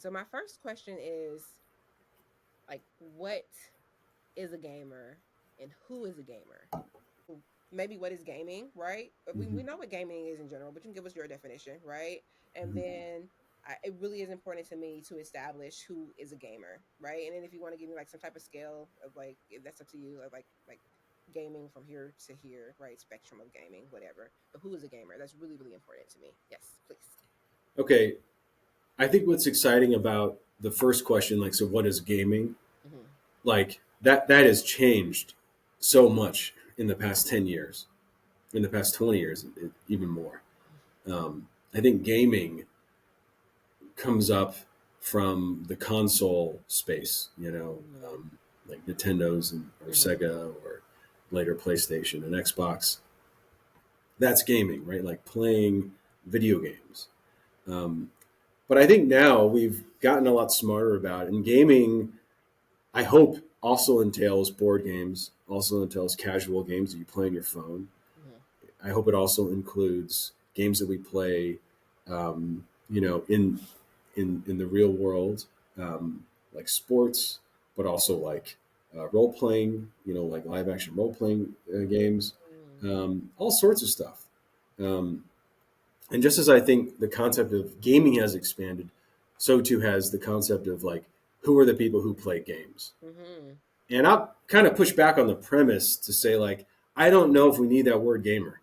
So my first question is like, what is a gamer and who is a gamer? Maybe what is gaming, right? We Hmm. know what gaming is in general, but you can give us your definition, right? And Hmm. then it really is important to me to establish who is a gamer, right? And then if you want to give me like some type of scale of like, if that's up to you, of like gaming from here to here, right? Spectrum of gaming, whatever. But who is a gamer? That's really really important to me. Yes, please. Okay, I think what's exciting about the first question, like, so what is gaming? Hmm. Like that has changed so much in the past 10 years, in the past 20 years, even more. I think gaming comes up from the console space, Hmm. like Nintendo's or Hmm. Sega or later PlayStation and Xbox. That's gaming, right? Like playing video games. Um, but I think now we've gotten a lot smarter about it. And gaming, I hope, also entails board games, also entails casual games that you play on your phone. Hmm. I hope it also includes games that we play, in the real world, like sports, but also like role playing, like live action role playing games, all sorts of stuff. Um, and just as I think the concept of gaming has expanded, so too has the concept of like who are the people who play games. Hmm. And I'll kind of push back on the premise to say like I don't know if we need that word gamer.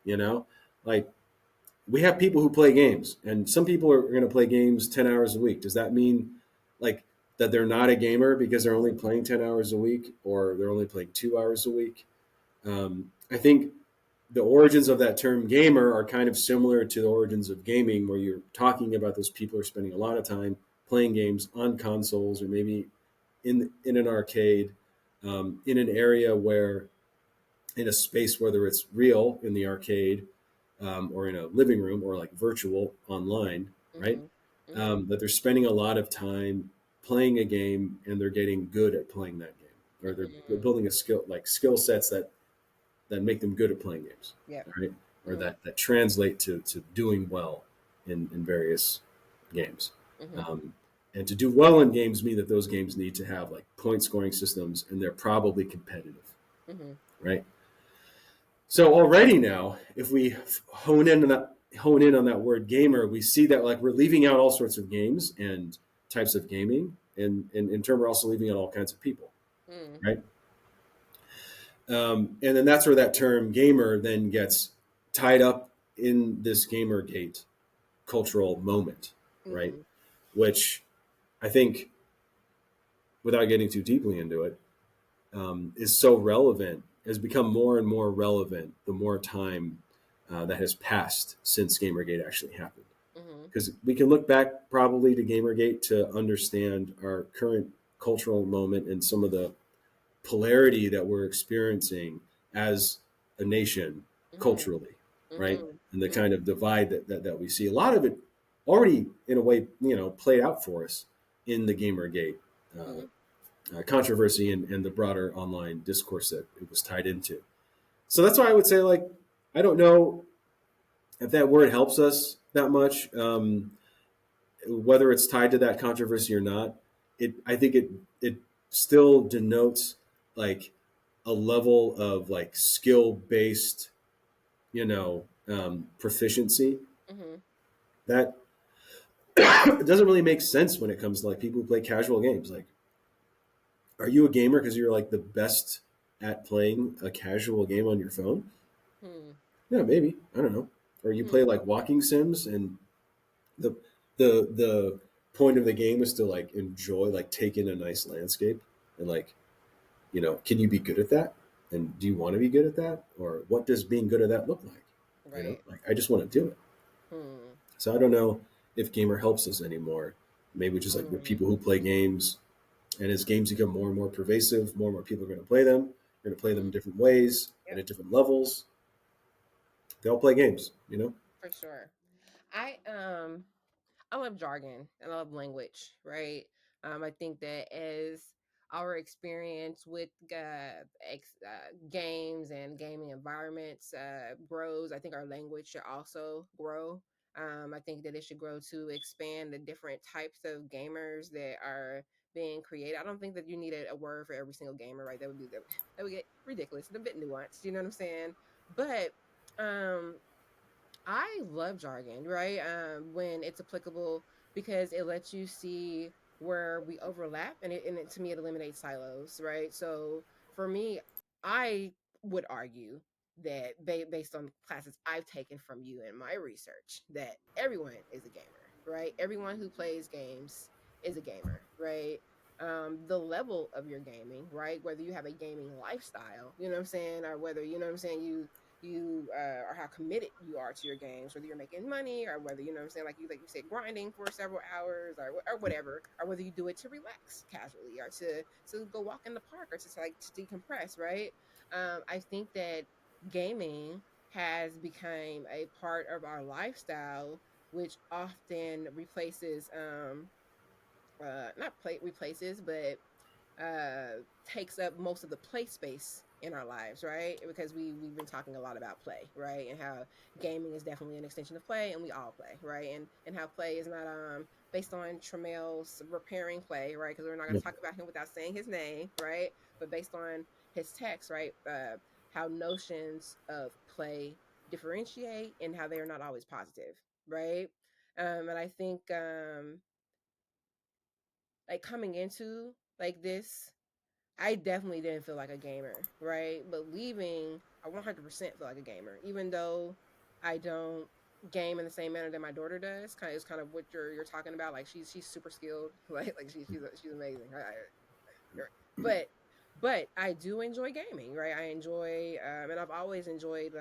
You know, like we have people who play games, and some people are going to play games 10 hours a week. Does that mean like that they're not a gamer because they're only playing 10 hours a week, or they're only playing 2 hours a week? I think the origins of that term gamer are kind of similar to the origins of gaming, where you're talking about those people who are spending a lot of time playing games on consoles or maybe in an arcade, in an area where in a space, whether it's real in the arcade or in a living room or like virtual online, right? Hmm. Hmm. That they're spending a lot of time playing a game and they're getting good at playing that game, or they're Hmm. building a skill, like skill sets that make them good at playing games, Yep. right? Or Hmm. that translate to doing well in various games. Hmm. Um, and to do well in games mean that those games need to have like point scoring systems and they're probably competitive, Hmm. right? So already now, if we hone in on that word gamer, we see that like we're leaving out all sorts of games and types of gaming, and in turn we're also leaving out all kinds of people, Hmm. right? And then that's where that term gamer then gets tied up in this gamergate cultural moment, right? Hmm. Which I think, without getting too deeply into it, is so relevant, has become more and more relevant the more time that has passed since Gamergate actually happened. Hmm. Because we can look back probably to Gamergate to understand our current cultural moment and some of the polarity that we're experiencing as a nation Hmm. culturally, right? Hmm. And the kind Hmm. of divide that we see. A lot of it already, in a way, played out for us in the Gamergate Hmm. controversy and the broader online discourse that it was tied into. So that's why I would say, like, I don't know if that word helps us that much, whether it's tied to that controversy or not. I think it still denotes like a level of like skill based, proficiency Hmm. that it doesn't really make sense when it comes to like people who play casual games. Like, are you a gamer because you're like the best at playing a casual game on your phone? Hmm. Yeah, maybe. I don't know. Or you play Hmm. like walking sims, and the the point of the game is to like enjoy, like take in a nice landscape, and like, can you be good at that? And do you want to be good at that? Or what does being good at that look like? Right. Like I just want to do it. Hmm. So I don't know if gamer helps us anymore. Maybe just like we're Hmm. people who play games, and as games become more and more pervasive, more and more people are going to play them. They're going to play them Hmm. in different ways and Yep. at different levels. They all play games. For sure. I I love jargon. I love language, right? I think that as our experience with games and gaming environments grows, I think our language should also grow. I think that it should grow to expand the different types of gamers that are being created. I don't think that you need a word for every single gamer, right? That would get ridiculous and a bit nuanced. You know what I'm saying? But um, I love jargon, right? When it's applicable because it lets you see where we overlap, and to me it eliminates silos, right? So for me, I would argue that based on classes I've taken from you and my research, that everyone is a gamer, right? Everyone who plays games is a gamer, right? The level of your gaming, right? Whether you have a gaming lifestyle, you know what I'm saying, or whether you know what I'm saying, you or how committed you are to your games, whether you're making money or whether you know what I'm saying, like you said, grinding for several hours or whatever, or whether you do it to relax casually or to go walk in the park or to like to decompress, right? I think that gaming has become a part of our lifestyle, which often replaces not play replaces, but takes up most of the play space in our lives, right? Because we've been talking a lot about play, right? And how gaming is definitely an extension of play, and we all play, right? And how play is not based on Tramel's repairing play, right? Because we're not going Yeah. to talk about him without saying his name, right? But based on his text, right? How notions of play differentiate and how they are not always positive, right? And I think like coming into like this, I definitely didn't feel like a gamer, right? But leaving, I 100% feel like a gamer, even though I don't game in the same manner that my daughter does. Kind of is kind of what you're talking about. Like she's super skilled, like she's amazing. But but I do enjoy gaming, right? I enjoy and I've always enjoyed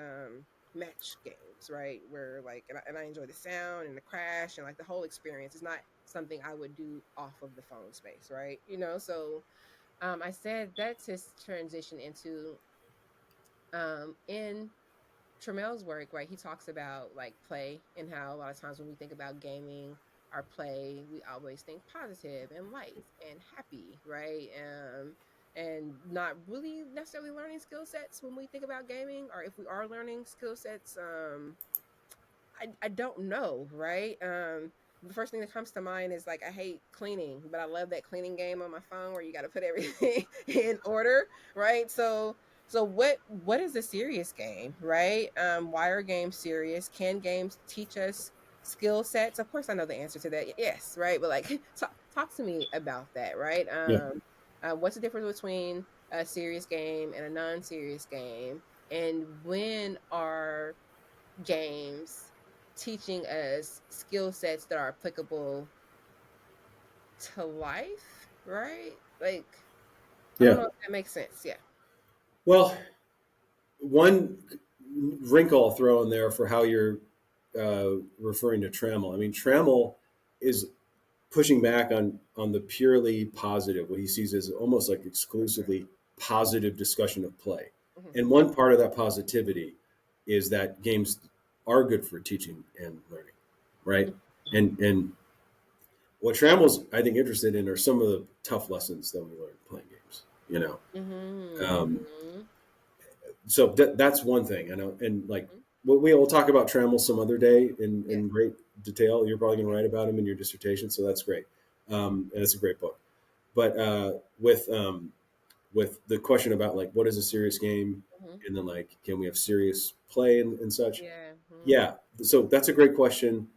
match games, right? Where like and I enjoy the sound and the crash and like the whole experience. It's not something I would do off of the phone space, right? You know, so I said that's his transition into in Tramel's work, right? He talks about like play and how a lot of times when we think about gaming or play, we always think positive and light and happy, right? And not really necessarily learning skill sets when we think about gaming, or if we are learning skill sets, I don't know, right? The first thing that comes to mind is like I hate cleaning, but I love that cleaning game on my phone where you got to put everything in order, right? So what is a serious game, right? Why are games serious? Can games teach us skill sets? Of course, I know the answer to that. Yes, right. But like, talk to me about that, right? Yeah. What's the difference between a serious game and a non-serious game? And when are games teaching us skill sets that are applicable to life, right? Like, I don't Yeah. know if that makes sense. Yeah. Well, one wrinkle I'll throw in there for how you're referring to Trammell. I mean, Trammell is pushing back on the purely positive, what he sees as almost like Okay. exclusively positive discussion of play. Mm-hmm. And one part of that positivity is that games are good for teaching and learning, right? Mm-hmm. And what Trammell's I think interested in are some of the tough lessons that we learn playing games. You know, um, Mm-hmm. so that's one thing. I know, and like we will talk about Trammell some other day Yes. in great detail. You're probably going to Okay. write about him in your dissertation, so that's great. And it's a great book. But with the question about like what is a serious game, Mm-hmm. and then like can we have serious play and such? Yeah. Mm-hmm. Yeah, so that's a great question.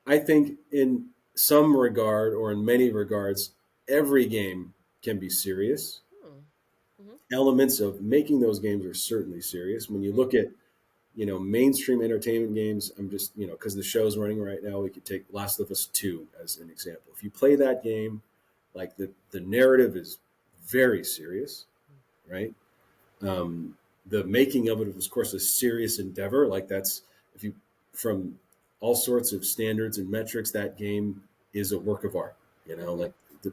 I think in some regard or in many regards, every game can be serious. Mm-hmm. Elements of making those games are certainly serious. When you Mm-hmm. look at mainstream entertainment games, I'm just because the show's running right now, we could take Last of Us 2 as an example. If you play that game, like the narrative is very serious, right? um, the making of it was, of course, a serious endeavor. Like that's if you from all sorts of standards and metrics, that game is a work of art. Mm-hmm. Like the,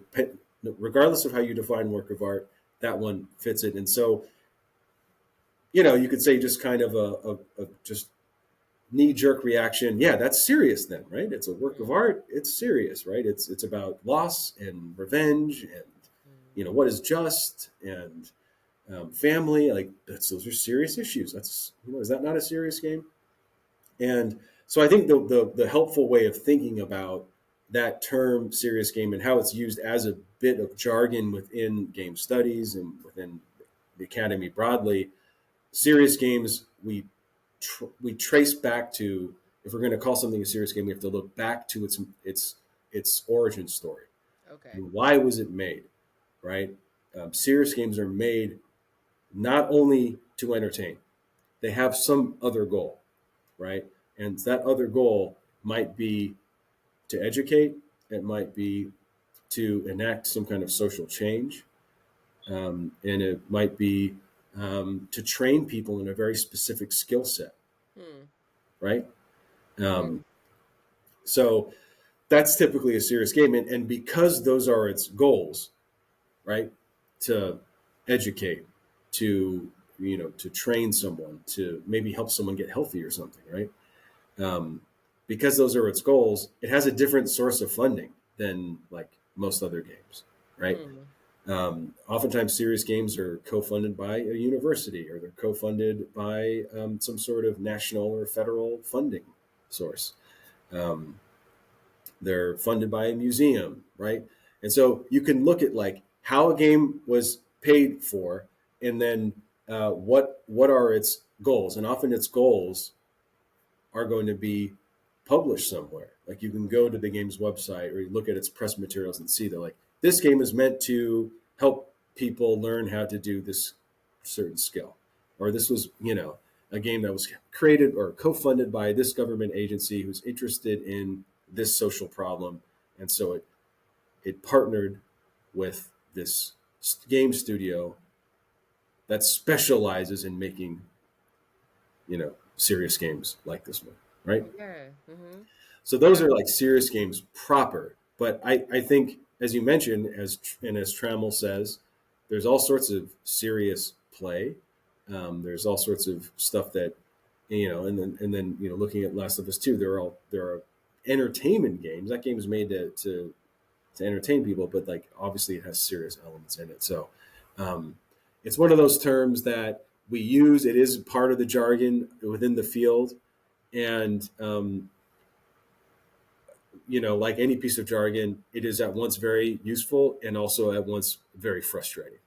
regardless of how you define work of art, that one fits it. And so, you could say just kind of a just knee jerk reaction. Yeah, that's serious then, right? It's a work of art. It's serious, right? It's about loss and revenge and what is just and family. Like those are serious issues. That's is that not a serious game? And So I think the helpful way of thinking about that term serious game and how it's used as a bit of jargon within game studies and within the academy broadly, serious games we trace back to, if we're going to call something a serious game, we have to look back to its origin story. Okay. And why was it made, right? Serious games are made not only to entertain; they have some other goal, right? And that other goal might be to educate. It might be to enact some kind of social change, and it might be to train people in a very specific skill set, Hmm. right? Um, Hmm. so that's typically a serious game, and because those are its goals, right? To educate, to to train someone, to maybe help someone get healthy or something, right? Um, because those are its goals, it has a different source of funding than like most other games, right? Hmm. Oftentimes, serious games are co-funded by a university, or they're co-funded by some sort of national or federal funding source. Um, they're funded by a museum, right? And so you can look at like how a game was paid for, and then what are its goals, and often its goals are going to be published somewhere. Like you can go to the game's website or you look at its press materials and see that like this game is meant to help people learn how to do this certain skill, or this was a game that was created or co-funded by this government agency who's interested in this social problem, and so it partnered with this game studio that specializes in making serious games like this one, right? Yeah. Hmm. So those Yeah. are like serious games proper. But I think, as you mentioned, as Trammell says, there's all sorts of serious play. There's all sorts of stuff that and then looking at Last of Us 2, there are entertainment games. That game is made to entertain people, but like obviously it has serious elements in it. So um, it's one of those terms that we use. It is part of the jargon within the field, and like any piece of jargon, it is at once very useful and also at once very frustrating.